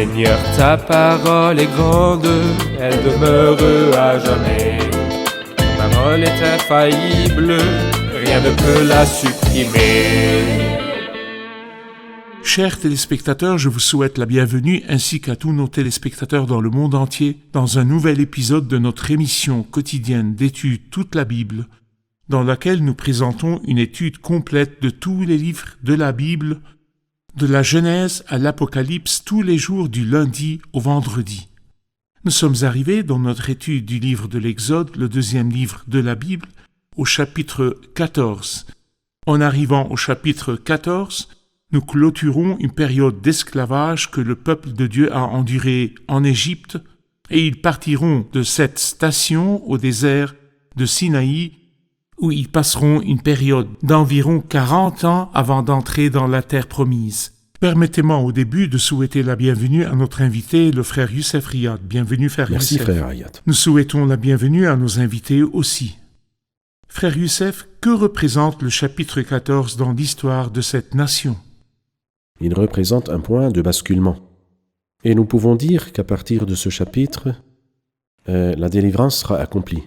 Seigneur, ta parole est grande, elle demeure à jamais. Ta parole est infaillible, rien ne peut la supprimer. Chers téléspectateurs, je vous souhaite la bienvenue ainsi qu'à tous nos téléspectateurs dans le monde entier dans un nouvel épisode de notre émission quotidienne d'études toute la Bible, dans laquelle nous présentons une étude complète de tous les livres de la Bible, de la Genèse à l'Apocalypse, tous les jours du lundi au vendredi. Nous sommes arrivés dans notre étude du livre de l'Exode, le deuxième livre de la Bible, au chapitre 14. En arrivant au chapitre 14, nous clôturons une période d'esclavage que le peuple de Dieu a endurée en Égypte, et ils partiront de cette station au désert de Sinaï, où ils passeront une période d'environ 40 ans avant d'entrer dans la terre promise. Permettez-moi au début de souhaiter la bienvenue à notre invité, le frère Youssef Riyad. Bienvenue, frère Merci, Youssef. Merci, frère Riyad. Nous souhaitons la bienvenue à nos invités aussi. Frère Youssef, que représente le chapitre 14 dans l'histoire de cette nation ? Il représente un point de basculement. Et nous pouvons dire qu'à partir de ce chapitre, la délivrance sera accomplie,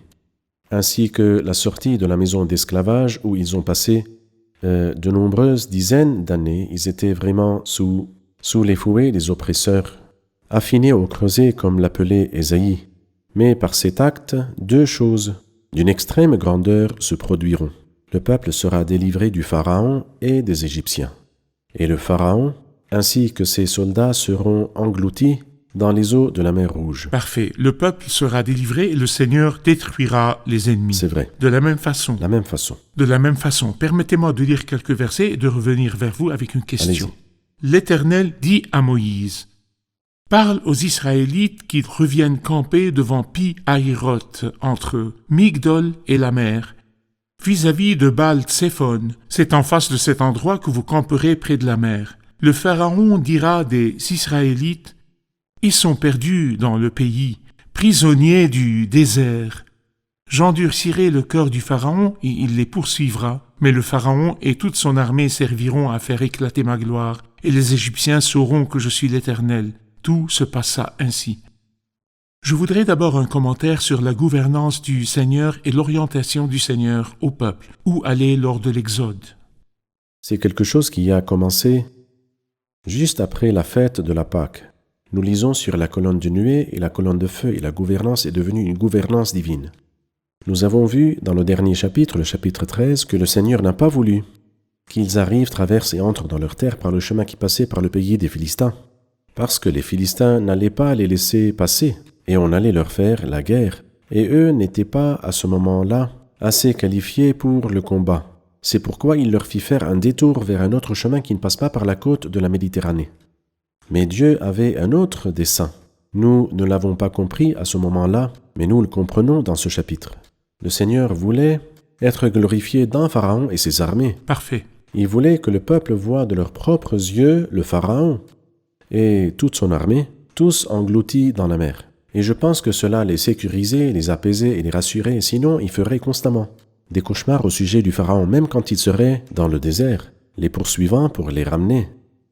ainsi que la sortie de la maison d'esclavage où ils ont passé de nombreuses dizaines d'années. Ils étaient vraiment sous les fouets des oppresseurs, affinés au creuset comme l'appelait Ésaïe. Mais par cet acte, deux choses d'une extrême grandeur se produiront. Le peuple sera délivré du Pharaon et des Égyptiens. Et le Pharaon, ainsi que ses soldats, seront engloutis dans les eaux de la mer Rouge. Parfait. Le peuple sera délivré et le Seigneur détruira les ennemis. C'est vrai. De la même façon. La même façon. De la même façon. Permettez-moi de lire quelques versets et de revenir vers vous avec une question. Allez-y. L'Éternel dit à Moïse, « Parle aux Israélites qu'ils reviennent camper devant Pi-Hahiroth, entre Migdol et la mer, vis-à-vis de Baal-Tsephon. C'est en face de cet endroit que vous camperez près de la mer. Le Pharaon dira des Israélites, « Ils sont perdus dans le pays, prisonniers du désert. J'endurcirai le cœur du Pharaon et il les poursuivra. Mais le Pharaon et toute son armée serviront à faire éclater ma gloire, et les Égyptiens sauront que je suis l'Éternel. » Tout se passa ainsi. Je voudrais d'abord un commentaire sur la gouvernance du Seigneur et l'orientation du Seigneur au peuple. Où aller lors de l'Exode? C'est quelque chose qui a commencé juste après la fête de la Pâque. Nous lisons sur la colonne de nuée et la colonne de feu, et la gouvernance est devenue une gouvernance divine. Nous avons vu dans le dernier chapitre, le chapitre 13, que le Seigneur n'a pas voulu qu'ils arrivent, traversent et entrent dans leur terre par le chemin qui passait par le pays des Philistins, parce que les Philistins n'allaient pas les laisser passer, et on allait leur faire la guerre, et eux n'étaient pas à ce moment-là assez qualifiés pour le combat. C'est pourquoi il leur fit faire un détour vers un autre chemin qui ne passe pas par la côte de la Méditerranée. Mais Dieu avait un autre dessein. Nous ne l'avons pas compris à ce moment-là, mais nous le comprenons dans ce chapitre. Le Seigneur voulait être glorifié dans Pharaon et ses armées. Parfait. Il voulait que le peuple voie de leurs propres yeux le Pharaon et toute son armée, tous engloutis dans la mer. Et je pense que cela les sécurisait, les apaisait et les rassurait, sinon ils feraient constamment des cauchemars au sujet du Pharaon, même quand ils seraient dans le désert, les poursuivant pour les ramener.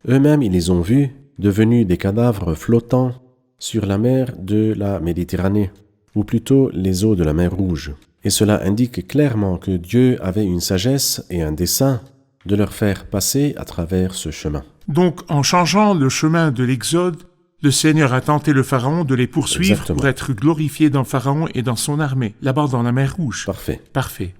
Eux-mêmes, ils les ont vus, devenus des cadavres flottants sur la mer de la Méditerranée, ou plutôt les eaux de la mer Rouge. Et cela indique clairement que Dieu avait une sagesse et un dessein de leur faire passer à travers ce chemin. Donc, en changeant le chemin de l'Exode, le Seigneur a tenté le Pharaon de les poursuivre. Exactement. Pour être glorifié dans le Pharaon et dans son armée, là-bas dans la mer Rouge. Parfait. Parfait.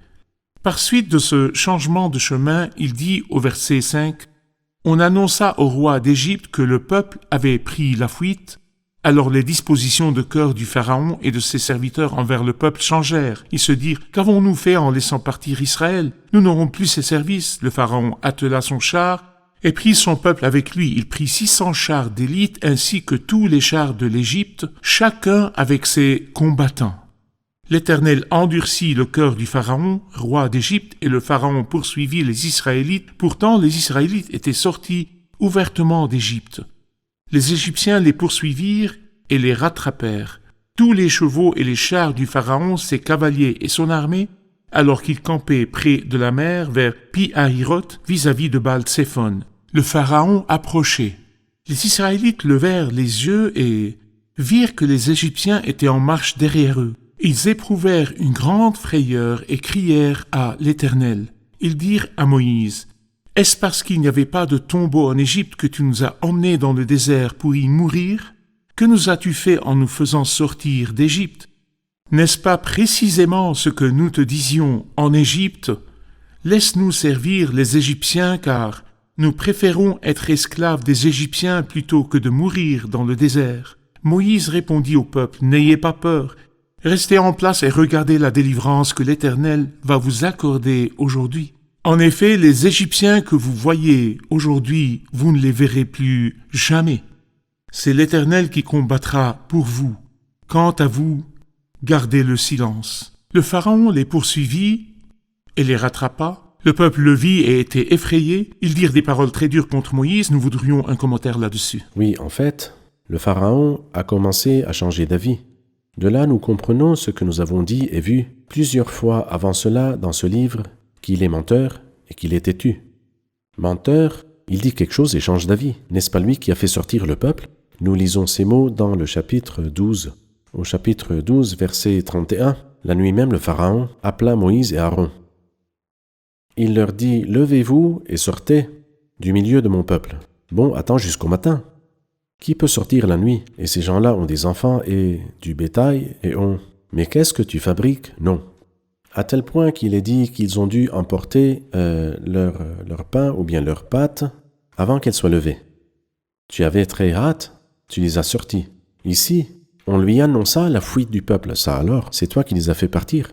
Par suite de ce changement de chemin, il dit au verset 5, « On annonça au roi d'Égypte que le peuple avait pris la fuite. Alors les dispositions de cœur du Pharaon et de ses serviteurs envers le peuple changèrent. Ils se dirent, « Qu'avons-nous fait en laissant partir Israël? Nous n'aurons plus ses services. » Le Pharaon attela son char et prit son peuple avec lui. Il prit 600 chars d'élite ainsi que tous les chars de l'Égypte, chacun avec ses combattants. L'Éternel endurcit le cœur du Pharaon, roi d'Égypte, et le Pharaon poursuivit les Israélites. Pourtant, les Israélites étaient sortis ouvertement d'Égypte. Les Égyptiens les poursuivirent et les rattrapèrent. Tous les chevaux et les chars du Pharaon, ses cavaliers et son armée, alors qu'ils campaient près de la mer vers Pi-Hahiroth, vis-à-vis de Baal-Tsephon. Le Pharaon approchait. Les Israélites levèrent les yeux et virent que les Égyptiens étaient en marche derrière eux. Ils éprouvèrent une grande frayeur et crièrent à l'Éternel. Ils dirent à Moïse, « Est-ce parce qu'il n'y avait pas de tombeau en Égypte que tu nous as emmenés dans le désert pour y mourir? Que nous as-tu fait en nous faisant sortir d'Égypte? N'est-ce pas précisément ce que nous te disions en Égypte? Laisse-nous servir les Égyptiens, car nous préférons être esclaves des Égyptiens plutôt que de mourir dans le désert. » Moïse répondit au peuple, « N'ayez pas peur. Restez en place et regardez la délivrance que l'Éternel va vous accorder aujourd'hui. En effet, les Égyptiens que vous voyez aujourd'hui, vous ne les verrez plus jamais. C'est l'Éternel qui combattra pour vous. Quant à vous, gardez le silence. » Le Pharaon les poursuivit et les rattrapa. Le peuple le vit et était effrayé. Ils dirent des paroles très dures contre Moïse. Nous voudrions un commentaire là-dessus. Oui, en fait, le Pharaon a commencé à changer d'avis. De là, nous comprenons ce que nous avons dit et vu plusieurs fois avant cela dans ce livre, qu'il est menteur et qu'il est têtu. Menteur, il dit quelque chose et change d'avis. N'est-ce pas lui qui a fait sortir le peuple? Nous lisons ces mots dans le chapitre 12. Au chapitre 12, verset 31, la nuit même, le Pharaon appela Moïse et Aaron. Il leur dit, « Levez-vous et sortez du milieu de mon peuple. » Bon, attends jusqu'au matin. Qui peut sortir la nuit? Et ces gens-là ont des enfants et du bétail et ont... Mais qu'est-ce que tu fabriques? Non. À tel point qu'il est dit qu'ils ont dû emporter leur pain ou bien leurs pâtes avant qu'elles soient levées. Tu avais très hâte, tu les as sortis. Ici, on lui annonça la fuite du peuple. Ça alors, c'est toi qui les as fait partir.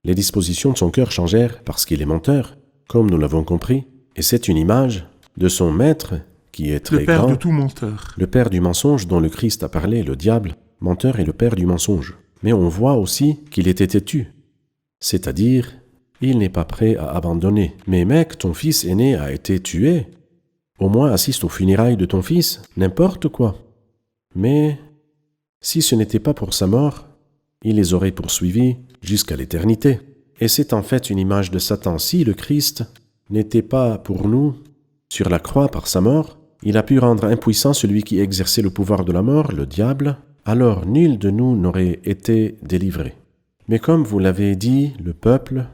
Les dispositions de son cœur changèrent parce qu'il est menteur, comme nous l'avons compris, et c'est une image de son maître qui est très grand. Le père de tout menteur. Le père du mensonge dont le Christ a parlé, le diable, menteur est le père du mensonge. Mais on voit aussi qu'il était têtu, c'est-à-dire, il n'est pas prêt à abandonner. Mais mec, ton fils aîné a été tué. Au moins assiste aux funérailles de ton fils, n'importe quoi. Mais si ce n'était pas pour sa mort, il les aurait poursuivis jusqu'à l'éternité. Et c'est en fait une image de Satan. Si le Christ n'était pas pour nous sur la croix par sa mort, il a pu rendre impuissant celui qui exerçait le pouvoir de la mort, le diable, alors nul de nous n'aurait été délivré. Mais comme vous l'avez dit, le peuple,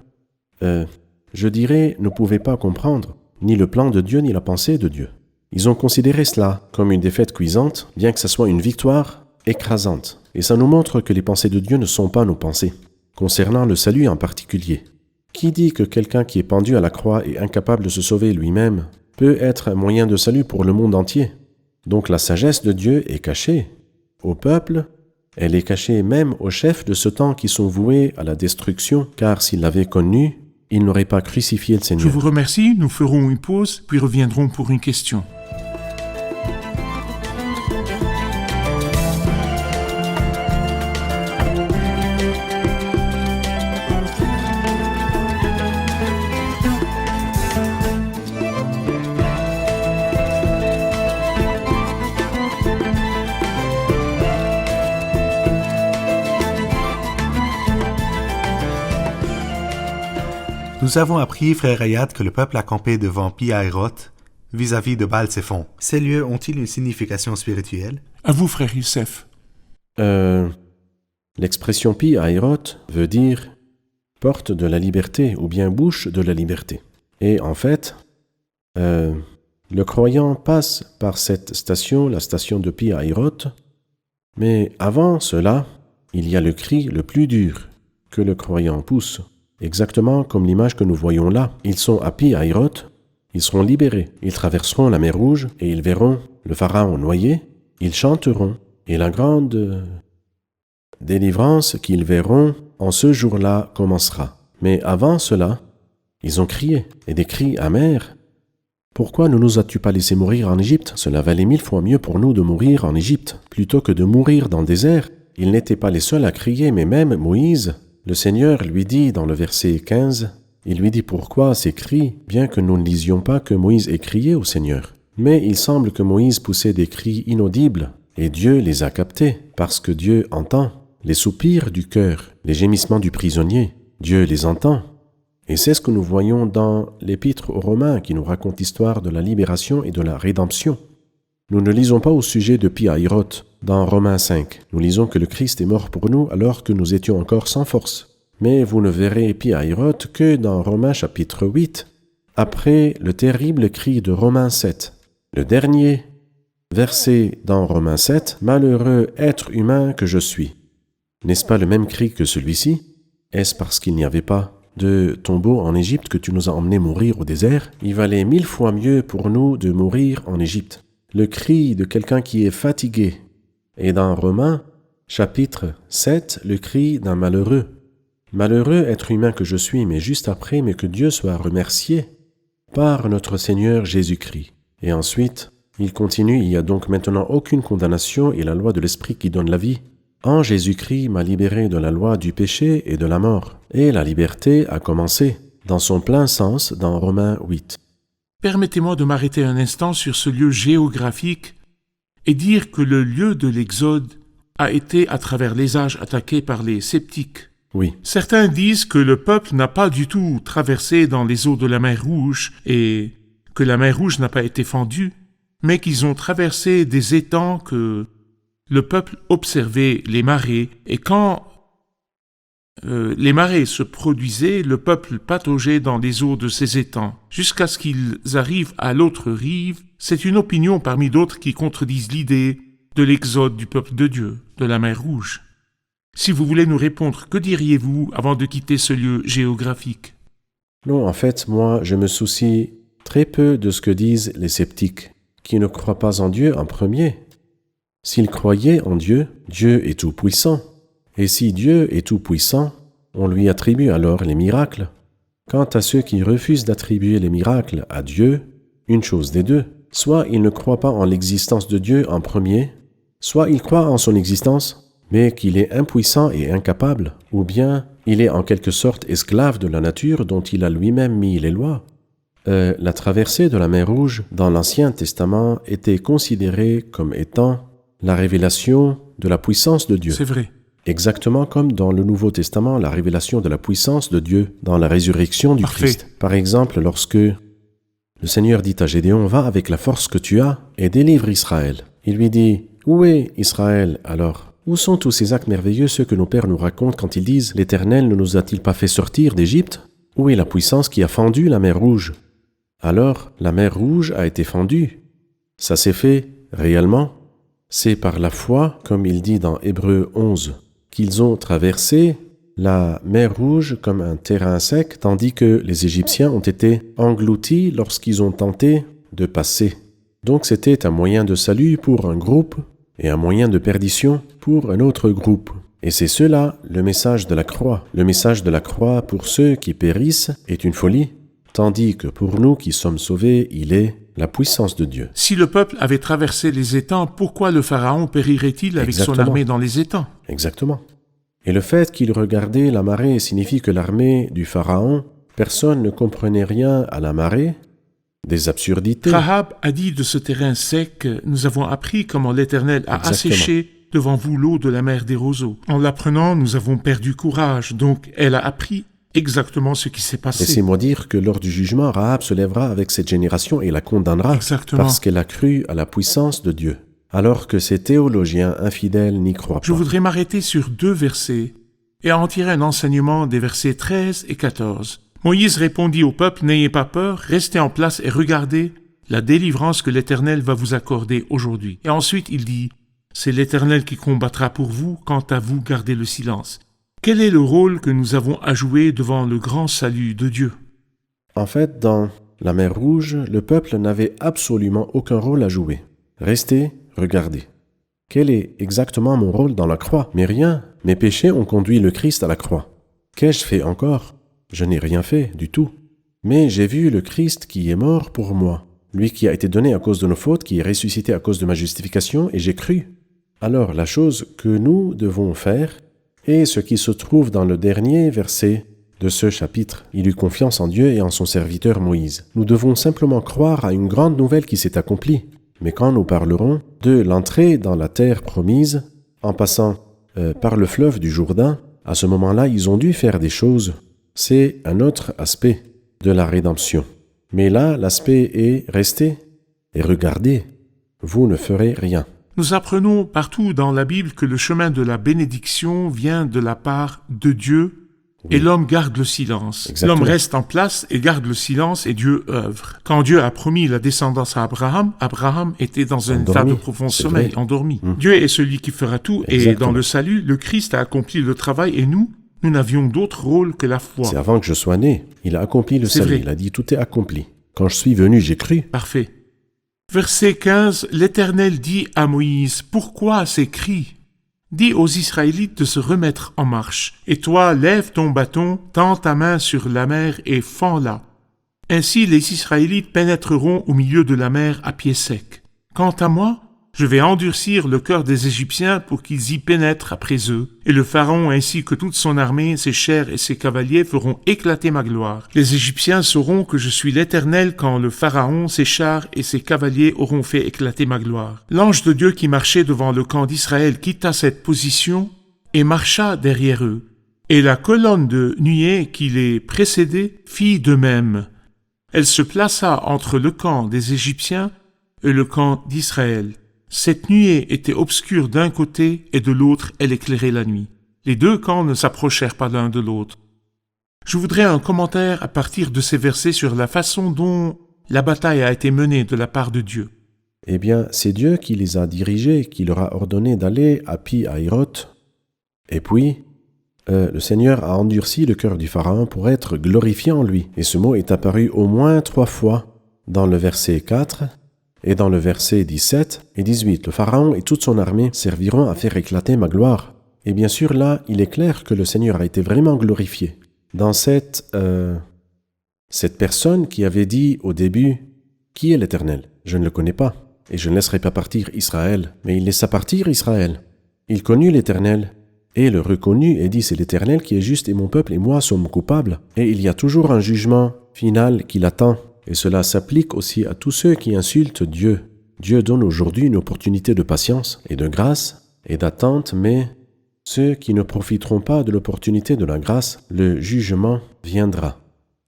je dirais, ne pouvait pas comprendre ni le plan de Dieu ni la pensée de Dieu. Ils ont considéré cela comme une défaite cuisante, bien que ce soit une victoire écrasante. Et ça nous montre que les pensées de Dieu ne sont pas nos pensées, concernant le salut en particulier. Qui dit que quelqu'un qui est pendu à la croix et incapable de se sauver lui-même peut être un moyen de salut pour le monde entier? Donc la sagesse de Dieu est cachée au peuple, elle est cachée même aux chefs de ce temps qui sont voués à la destruction, car s'ils l'avaient connu, ils n'auraient pas crucifié le Seigneur. Je vous remercie, nous ferons une pause, puis reviendrons pour une question. Nous avons appris, frère Ayad, que le peuple a campé devant Pi-Hahiroth vis-à-vis de Baal-Séphon. Ces lieux ont-ils une signification spirituelle? À vous, frère Youssef. L'expression Pi-Hahiroth veut dire porte de la liberté ou bien bouche de la liberté. Et en fait, le croyant passe par cette station, la station de Pi-Hahiroth, mais avant cela, il y a le cri le plus dur que le croyant pousse. Exactement comme l'image que nous voyons là. Ils sont à Pi-Hahiroth, ils seront libérés. Ils traverseront la mer Rouge et ils verront le Pharaon noyé. Ils chanteront et la grande délivrance qu'ils verront en ce jour-là commencera. Mais avant cela, ils ont crié et des cris amers. Pourquoi ne nous as-tu pas laissé mourir en Égypte? Cela valait 1000 fois mieux pour nous de mourir en Égypte plutôt que de mourir dans le désert. Ils n'étaient pas les seuls à crier, mais même Moïse. Le Seigneur lui dit dans le verset 15, il lui dit pourquoi ces cris, bien que nous ne lisions pas que Moïse ait crié au Seigneur. Mais il semble que Moïse poussait des cris inaudibles, et Dieu les a captés, parce que Dieu entend les soupirs du cœur, les gémissements du prisonnier. Dieu les entend. Et c'est ce que nous voyons dans l'Épître aux Romains qui nous raconte l'histoire de la libération et de la rédemption. Nous ne lisons pas au sujet de Pi-Hahiroth dans Romains 5. Nous lisons que le Christ est mort pour nous alors que nous étions encore sans force. Mais vous ne verrez Pi-Hahiroth que dans Romains chapitre 8, après le terrible cri de Romains 7. Le dernier verset dans Romains 7, « Malheureux être humain que je suis ». N'est-ce pas le même cri que celui-ci? Est-ce parce qu'il n'y avait pas de tombeau en Égypte que tu nous as emmenés mourir au désert? Il valait 1000 fois mieux pour nous de mourir en Égypte. Le cri de quelqu'un qui est fatigué. Et dans Romains, chapitre 7, le cri d'un malheureux. Malheureux être humain que je suis, mais juste après, mais que Dieu soit remercié par notre Seigneur Jésus-Christ. Et ensuite, il continue, il n'y a donc maintenant aucune condamnation et la loi de l'Esprit qui donne la vie. En Jésus-Christ m'a libéré de la loi du péché et de la mort. Et la liberté a commencé, dans son plein sens, dans Romains 8. Permettez-moi de m'arrêter un instant sur ce lieu géographique et dire que le lieu de l'Exode a été à travers les âges attaqué par les sceptiques. Oui, Certains disent que le peuple n'a pas du tout traversé dans les eaux de la mer Rouge et que la mer Rouge n'a pas été fendue, mais qu'ils ont traversé des étangs que le peuple observait les marées, et quand les marées se produisaient, le peuple pataugeait dans les eaux de ces étangs, jusqu'à ce qu'ils arrivent à l'autre rive. C'est une opinion parmi d'autres qui contredisent l'idée de l'exode du peuple de Dieu, de la mer Rouge. Si vous voulez nous répondre, que diriez-vous avant de quitter ce lieu géographique? non, en fait, moi, je me soucie très peu de ce que disent les sceptiques, qui ne croient pas en Dieu en premier. S'ils croyaient en Dieu, Dieu est tout-puissant. Et si Dieu est tout-puissant, on lui attribue alors les miracles. Quant à ceux qui refusent d'attribuer les miracles à Dieu, une chose des deux. Soit ils ne croient pas en l'existence de Dieu en premier, soit ils croient en son existence, mais qu'il est impuissant et incapable, ou bien il est en quelque sorte esclave de la nature dont il a lui-même mis les lois. La traversée de la mer Rouge dans l'Ancien Testament était considérée comme étant la révélation de la puissance de Dieu. C'est vrai. Exactement comme dans le Nouveau Testament, la révélation de la puissance de Dieu dans la résurrection du Parfait. Christ. Par exemple, lorsque le Seigneur dit à Gédéon, « Va avec la force que tu as et délivre Israël. » Il lui dit, « Où est Israël alors? Où sont tous ces actes merveilleux, ceux que nos pères nous racontent quand ils disent, « L'Éternel ne nous a-t-il pas fait sortir d'Égypte? Où est la puissance qui a fendu la mer Rouge? » Alors, la mer Rouge a été fendue. Ça s'est fait réellement. C'est par la foi, comme il dit dans Hébreux 11, qu'ils ont traversé la mer Rouge comme un terrain sec, tandis que les Égyptiens ont été engloutis lorsqu'ils ont tenté de passer. Donc c'était un moyen de salut pour un groupe et un moyen de perdition pour un autre groupe. Et c'est cela le message de la croix. Le message de la croix pour ceux qui périssent est une folie, tandis que pour nous qui sommes sauvés, il est la puissance de Dieu. Si le peuple avait traversé les étangs, pourquoi le Pharaon périrait-il avec son Exactement. armée dans les étangs? Exactement. Et le fait qu'il regardait la marée signifie que l'armée du Pharaon, personne ne comprenait rien à la marée, des absurdités. Rahab a dit de ce terrain sec, nous avons appris comment l'Éternel a Exactement. asséché devant vous l'eau de la mer des roseaux. En l'apprenant, nous avons perdu courage, donc elle a appris exactement ce qui s'est passé. Laissez-moi dire que lors du jugement, Rahab se lèvera avec cette génération et la condamnera Exactement. parce qu'elle a cru à la puissance de Dieu, alors que ces théologiens infidèles n'y croient pas. Je voudrais m'arrêter sur 2 versets et en tirer un enseignement des versets 13 et 14. Moïse répondit au peuple, « N'ayez pas peur, restez en place et regardez la délivrance que l'Éternel va vous accorder aujourd'hui. » Et ensuite il dit, « C'est l'Éternel qui combattra pour vous, quant à vous, gardez le silence. » Quel est le rôle que nous avons à jouer devant le grand salut de Dieu? En fait, dans la mer Rouge, le peuple n'avait absolument aucun rôle à jouer. Restez, regardez. Quel est exactement mon rôle dans la croix? Mais rien. Mes péchés ont conduit le Christ à la croix. Qu'ai-je fait encore? Je n'ai rien fait du tout. Mais j'ai vu le Christ qui est mort pour moi, lui qui a été donné à cause de nos fautes, qui est ressuscité à cause de ma justification, et j'ai cru. Alors la chose que nous devons faire est ce qui se trouve dans le dernier verset de ce chapitre. Il eut confiance en Dieu et en son serviteur Moïse. Nous devons simplement croire à une grande nouvelle qui s'est accomplie. Mais quand nous parlerons de l'entrée dans la terre promise, en passant par le fleuve du Jourdain, à ce moment-là, ils ont dû faire des choses. C'est un autre aspect de la rédemption. Mais là, l'aspect est rester et regarder. vous ne ferez rien. Nous apprenons partout dans la Bible que le chemin de la bénédiction vient de la part de Dieu et l'homme garde le silence. Exactement. L'homme reste en place et garde le silence et Dieu œuvre. Quand Dieu a promis la descendance à Abraham, Abraham était dans un état Endormi, de profond c'est sommeil, vrai. endormi. Dieu est celui qui fera tout et Exactement. dans le salut, le Christ a accompli le travail et nous n'avions d'autre rôle que la foi. C'est avant que je sois né. Il a accompli le C'est salut. vrai. Il a dit tout est accompli. Quand je suis venu, j'ai cru. Parfait. Verset 15, l'Éternel dit à Moïse, « Pourquoi ces cris ? Dis aux Israélites de se remettre en marche. Et toi, lève ton bâton, tends ta main sur la mer et fends-la. Ainsi les Israélites pénétreront au milieu de la mer à pied sec. Quant à moi, je vais endurcir le cœur des Égyptiens pour qu'ils y pénètrent après eux. Et le Pharaon ainsi que toute son armée, ses chars et ses cavaliers feront éclater ma gloire. Les Égyptiens sauront que je suis l'Éternel quand le Pharaon, ses chars et ses cavaliers auront fait éclater ma gloire. » L'ange de Dieu qui marchait devant le camp d'Israël quitta cette position et marcha derrière eux. Et la colonne de nuée qui les précédait fit de même. Elle se plaça entre le camp des Égyptiens et le camp d'Israël. Cette nuée était obscure d'un côté et de l'autre elle éclairait la nuit. Les deux camps ne s'approchèrent pas l'un de l'autre. Je voudrais un commentaire à partir de ces versets sur la façon dont la bataille a été menée de la part de Dieu. Eh bien, c'est Dieu qui les a dirigés, qui leur a ordonné d'aller à Pi-Hahiroth. Et puis, le Seigneur a endurci le cœur du Pharaon pour être glorifié en lui. Et ce mot est apparu au moins 3 fois dans le verset 4 et dans le verset 17 et 18. Le Pharaon et toute son armée serviront à faire éclater ma gloire. Et bien sûr, là, il est clair que le Seigneur a été vraiment glorifié. Dans cette personne qui avait dit au début « Qui est l'Éternel ? Je ne le connais pas, et je ne laisserai pas partir Israël. » Mais il laissa partir Israël. Il connut l'Éternel, et le reconnut et dit « C'est l'Éternel qui est juste, et mon peuple et moi sommes coupables. » Et il y a toujours un jugement final qui l'attend. Et cela s'applique aussi à tous ceux qui insultent Dieu. Dieu donne aujourd'hui une opportunité de patience et de grâce et d'attente, mais ceux qui ne profiteront pas de l'opportunité de la grâce, le jugement viendra.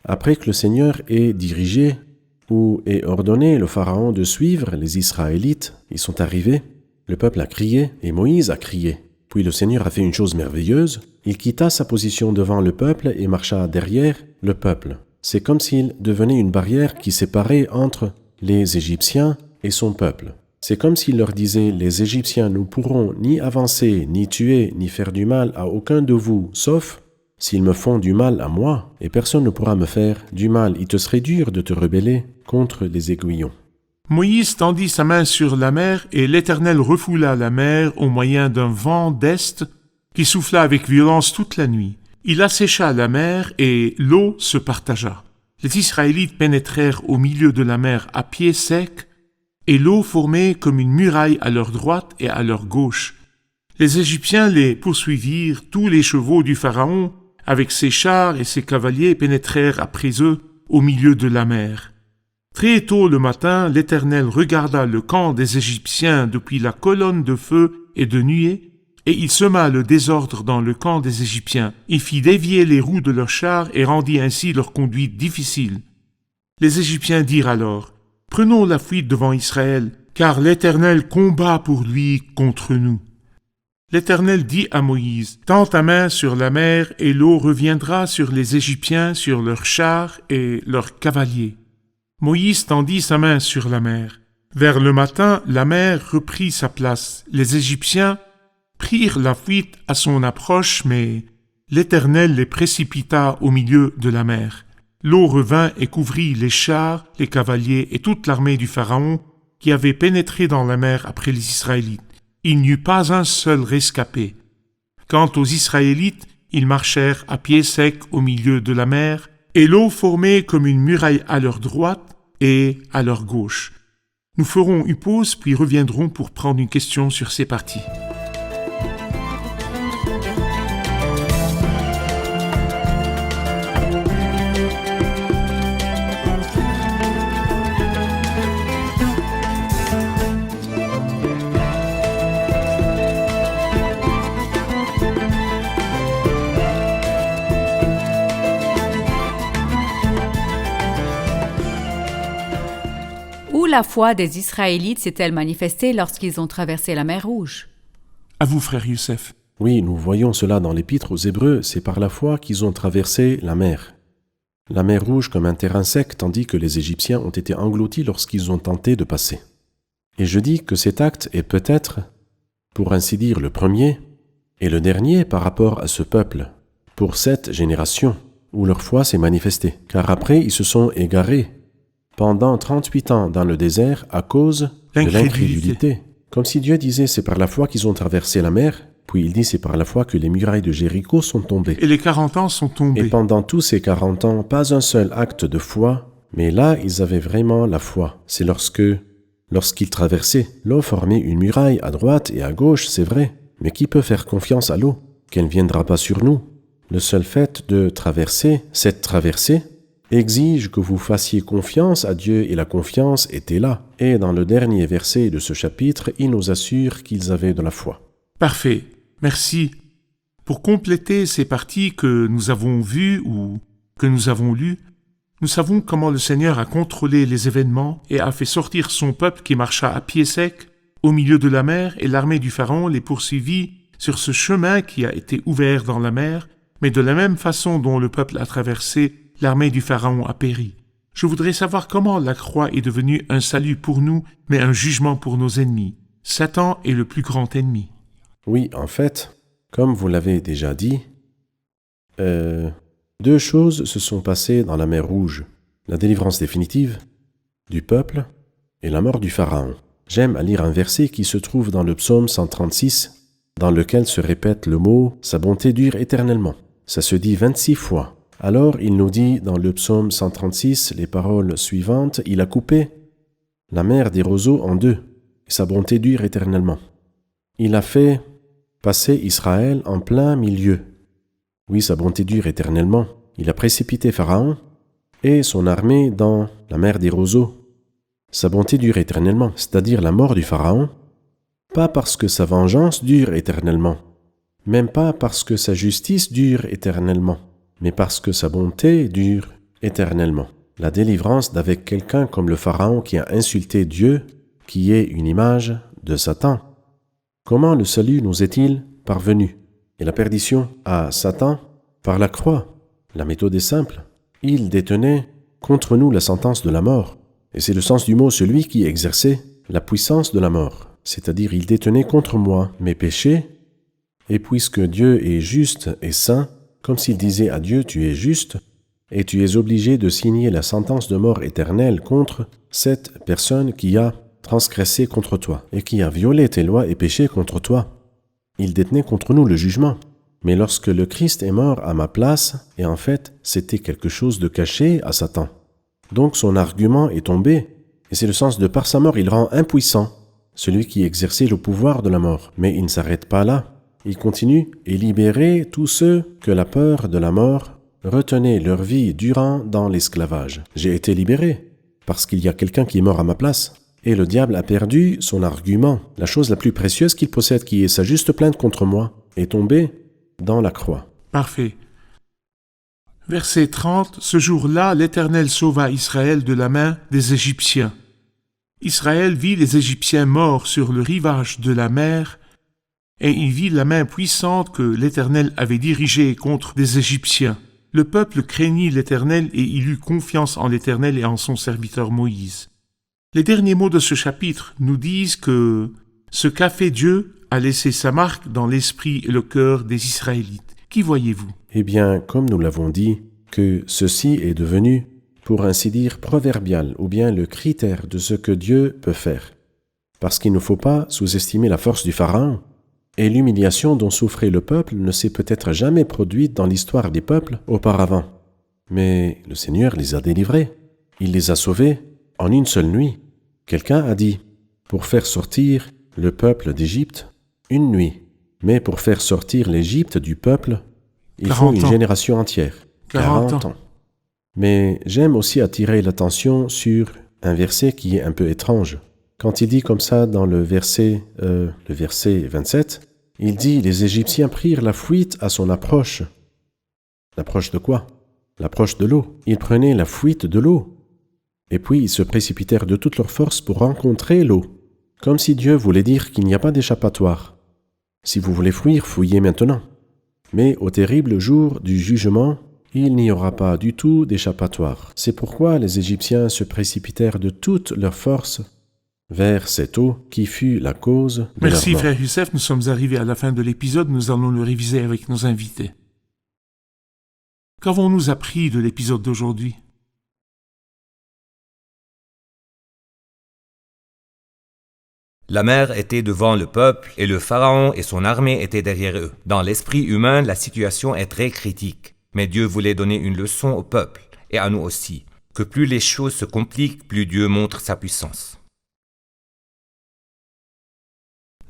Après que le Seigneur ait dirigé ou ait ordonné le Pharaon de suivre les Israélites, ils sont arrivés, le peuple a crié et Moïse a crié. Puis le Seigneur a fait une chose merveilleuse, il quitta sa position devant le peuple et marcha derrière le peuple. C'est comme s'il devenait une barrière qui séparait entre les Égyptiens et son peuple. C'est comme s'il leur disait « Les Égyptiens ne pourront ni avancer, ni tuer, ni faire du mal à aucun de vous, sauf s'ils me font du mal à moi, et personne ne pourra me faire du mal. Il te serait dur de te rebeller contre les aiguillons. » Moïse tendit sa main sur la mer et l'Éternel refoula la mer au moyen d'un vent d'est qui souffla avec violence toute la nuit. Il assécha la mer et l'eau se partagea. Les Israélites pénétrèrent au milieu de la mer à pied sec et l'eau formait comme une muraille à leur droite et à leur gauche. Les Égyptiens les poursuivirent, tous les chevaux du Pharaon, avec ses chars et ses cavaliers pénétrèrent après eux au milieu de la mer. Très tôt le matin, l'Éternel regarda le camp des Égyptiens depuis la colonne de feu et de nuée, et il sema le désordre dans le camp des Égyptiens. Il fit dévier les roues de leurs chars et rendit ainsi leur conduite difficile. Les Égyptiens dirent alors, « Prenons la fuite devant Israël, car l'Éternel combat pour lui contre nous. » L'Éternel dit à Moïse, « Tends ta main sur la mer, et l'eau reviendra sur les Égyptiens, sur leurs chars et leurs cavaliers. » Moïse tendit sa main sur la mer. Vers le matin, la mer reprit sa place. Les Égyptiens prirent la fuite à son approche, mais l'Éternel les précipita au milieu de la mer. L'eau revint et couvrit les chars, les cavaliers et toute l'armée du Pharaon qui avait pénétré dans la mer après les Israélites. Il n'y eut pas un seul rescapé. Quant aux Israélites, ils marchèrent à pied sec au milieu de la mer, et l'eau formait comme une muraille à leur droite et à leur gauche. Nous ferons une pause puis reviendrons pour prendre une question sur ces parties. Où la foi des Israélites s'est-elle manifestée lorsqu'ils ont traversé la mer Rouge? À vous, frère Youssef. Oui, nous voyons cela dans l'Épître aux Hébreux, c'est par la foi qu'ils ont traversé la mer Rouge comme un terrain sec, tandis que les Égyptiens ont été engloutis lorsqu'ils ont tenté de passer. Et je dis que cet acte est peut-être, pour ainsi dire, le premier et le dernier par rapport à ce peuple, pour cette génération, où leur foi s'est manifestée, car après ils se sont égarés pendant 38 ans dans le désert à cause de l'incrédulité. Comme si Dieu disait c'est par la foi qu'ils ont traversé la mer, puis il dit c'est par la foi que les murailles de Jéricho sont tombées. Et les 40 ans sont tombés. Et pendant tous ces 40 ans, pas un seul acte de foi, mais là ils avaient vraiment la foi. C'est lorsqu'ils traversaient, l'eau formait une muraille à droite et à gauche, c'est vrai, mais qui peut faire confiance à l'eau? Qu'elle ne viendra pas sur nous. Le seul fait de traverser, cette traversée, exige que vous fassiez confiance à Dieu et la confiance était là. Et dans le dernier verset de ce chapitre, il nous assure qu'ils avaient de la foi. Parfait, merci. Pour compléter ces parties que nous avons vues ou que nous avons lues, nous savons comment le Seigneur a contrôlé les événements et a fait sortir son peuple qui marcha à pied sec au milieu de la mer et l'armée du Pharaon les poursuivit sur ce chemin qui a été ouvert dans la mer, mais de la même façon dont le peuple a traversé, l'armée du Pharaon a péri. Je voudrais savoir comment la croix est devenue un salut pour nous, mais un jugement pour nos ennemis. Satan est le plus grand ennemi. Oui, en fait, comme vous l'avez déjà dit, deux choses se sont passées dans la mer Rouge. La délivrance définitive du peuple et la mort du Pharaon. J'aime à lire un verset qui se trouve dans le psaume 136, dans lequel se répète le mot « Sa bonté dure éternellement ». Ça se dit 26 fois. Alors il nous dit dans le psaume 136 les paroles suivantes « Il a coupé la mer des roseaux en deux, et sa bonté dure éternellement. Il a fait passer Israël en plein milieu. Oui, sa bonté dure éternellement. Il a précipité Pharaon et son armée dans la mer des roseaux. Sa bonté dure éternellement, c'est-à-dire la mort du Pharaon, pas parce que sa vengeance dure éternellement, même pas parce que sa justice dure éternellement, mais parce que sa bonté dure éternellement. La délivrance d'avec quelqu'un comme le Pharaon qui a insulté Dieu, qui est une image de Satan. Comment le salut nous est-il parvenu? Et la perdition à Satan par la croix. La méthode est simple. Il détenait contre nous la sentence de la mort. Et c'est le sens du mot celui qui exerçait la puissance de la mort. C'est-à-dire il détenait contre moi mes péchés. Et puisque Dieu est juste et saint, comme s'il disait à Dieu tu es juste, et tu es obligé de signer la sentence de mort éternelle contre cette personne qui a transgressé contre toi et qui a violé tes lois et péché contre toi. Il détenait contre nous le jugement. Mais lorsque le Christ est mort à ma place, et en fait, c'était quelque chose de caché à Satan. Donc son argument est tombé, et c'est le sens de par sa mort, il rend impuissant celui qui exerçait le pouvoir de la mort. Mais il ne s'arrête pas là. Il continue et libérer tous ceux que la peur de la mort retenait leur vie durant dans l'esclavage. J'ai été libéré, parce qu'il y a quelqu'un qui est mort à ma place. Et le diable a perdu son argument. La chose la plus précieuse qu'il possède, qui est sa juste plainte contre moi, est tombée dans la croix. Parfait. Verset 30. Ce jour-là, l'Éternel sauva Israël de la main des Égyptiens. Israël vit les Égyptiens morts sur le rivage de la mer, et il vit la main puissante que l'Éternel avait dirigée contre des Égyptiens. Le peuple craignit l'Éternel et il eut confiance en l'Éternel et en son serviteur Moïse. Les derniers mots de ce chapitre nous disent que ce qu'a fait Dieu a laissé sa marque dans l'esprit et le cœur des Israélites. Qui voyez-vous? Eh bien, comme nous l'avons dit, que ceci est devenu, pour ainsi dire, proverbial, ou bien le critère de ce que Dieu peut faire. Parce qu'il ne faut pas sous-estimer la force du Pharaon, et l'humiliation dont souffrait le peuple ne s'est peut-être jamais produite dans l'histoire des peuples auparavant. Mais le Seigneur les a délivrés. Il les a sauvés en une seule nuit. Quelqu'un a dit, pour faire sortir le peuple d'Égypte, une nuit. Mais pour faire sortir l'Égypte du peuple, il faut une génération entière. 40 ans. Mais j'aime aussi attirer l'attention sur un verset qui est un peu étrange. Quand il dit comme ça dans le verset 27, il dit « Les Égyptiens prirent la fuite à son approche. » L'approche de quoi? L'approche de l'eau. Ils prenaient la fuite de l'eau. Et puis ils se précipitèrent de toute leur force pour rencontrer l'eau, comme si Dieu voulait dire qu'il n'y a pas d'échappatoire. Si vous voulez fuir, fuyez maintenant. Mais au terrible jour du jugement, il n'y aura pas du tout d'échappatoire. C'est pourquoi les Égyptiens se précipitèrent de toute leur force vers cette eau qui fut la cause de Merci leur mort. frère Youssef, nous sommes arrivés à la fin de l'épisode, nous allons le réviser avec nos invités. Qu'avons-nous appris de l'épisode d'aujourd'hui? La mer était devant le peuple et le pharaon et son armée étaient derrière eux. Dans l'esprit humain, la situation est très critique. Mais Dieu voulait donner une leçon au peuple, et à nous aussi, que plus les choses se compliquent, plus Dieu montre sa puissance.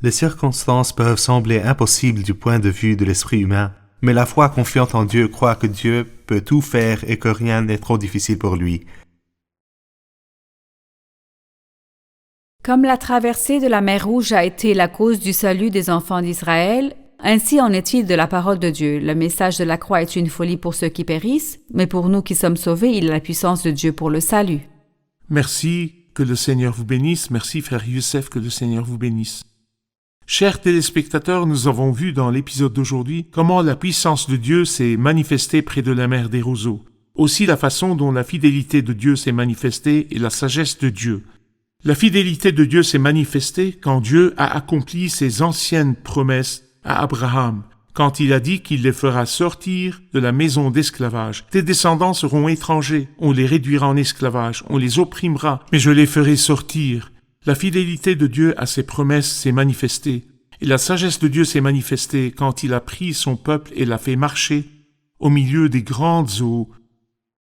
Les circonstances peuvent sembler impossibles du point de vue de l'esprit humain, mais la foi confiante en Dieu croit que Dieu peut tout faire et que rien n'est trop difficile pour lui. Comme la traversée de la mer Rouge a été la cause du salut des enfants d'Israël, ainsi en est-il de la parole de Dieu. Le message de la croix est une folie pour ceux qui périssent, mais pour nous qui sommes sauvés, il est la puissance de Dieu pour le salut. Merci, que le Seigneur vous bénisse. Merci frère Youssef, que le Seigneur vous bénisse. Chers téléspectateurs, nous avons vu dans l'épisode d'aujourd'hui comment la puissance de Dieu s'est manifestée près de la mer des roseaux. Aussi la façon dont la fidélité de Dieu s'est manifestée et la sagesse de Dieu. La fidélité de Dieu s'est manifestée quand Dieu a accompli ses anciennes promesses à Abraham, quand il a dit qu'il les fera sortir de la maison d'esclavage. Tes descendants seront étrangers, on les réduira en esclavage, on les opprimera, mais je les ferai sortir. La fidélité de Dieu à ses promesses s'est manifestée, et la sagesse de Dieu s'est manifestée quand il a pris son peuple et l'a fait marcher au milieu des grandes eaux.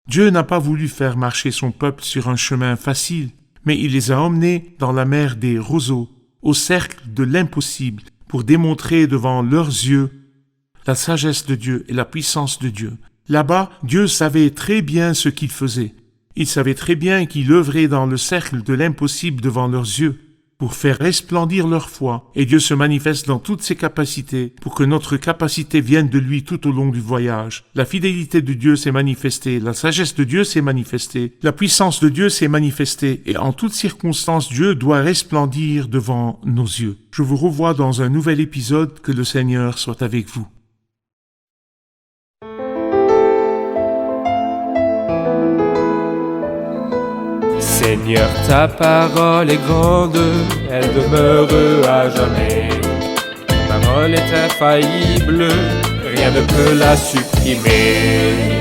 Dieu n'a pas voulu faire marcher son peuple sur un chemin facile, mais il les a emmenés dans la mer des roseaux, au cercle de l'impossible, pour démontrer devant leurs yeux la sagesse de Dieu et la puissance de Dieu. Là-bas, Dieu savait très bien ce qu'il faisait. Il savait très bien qu'il œuvrait dans le cercle de l'impossible devant leurs yeux, pour faire resplendir leur foi, et Dieu se manifeste dans toutes ses capacités, pour que notre capacité vienne de lui tout au long du voyage. La fidélité de Dieu s'est manifestée, la sagesse de Dieu s'est manifestée, la puissance de Dieu s'est manifestée, et en toutes circonstances, Dieu doit resplendir devant nos yeux. Je vous revois dans un nouvel épisode, que le Seigneur soit avec vous. Seigneur, ta parole est grande, elle demeure à jamais. Ta parole est infaillible, rien ne peut la supprimer.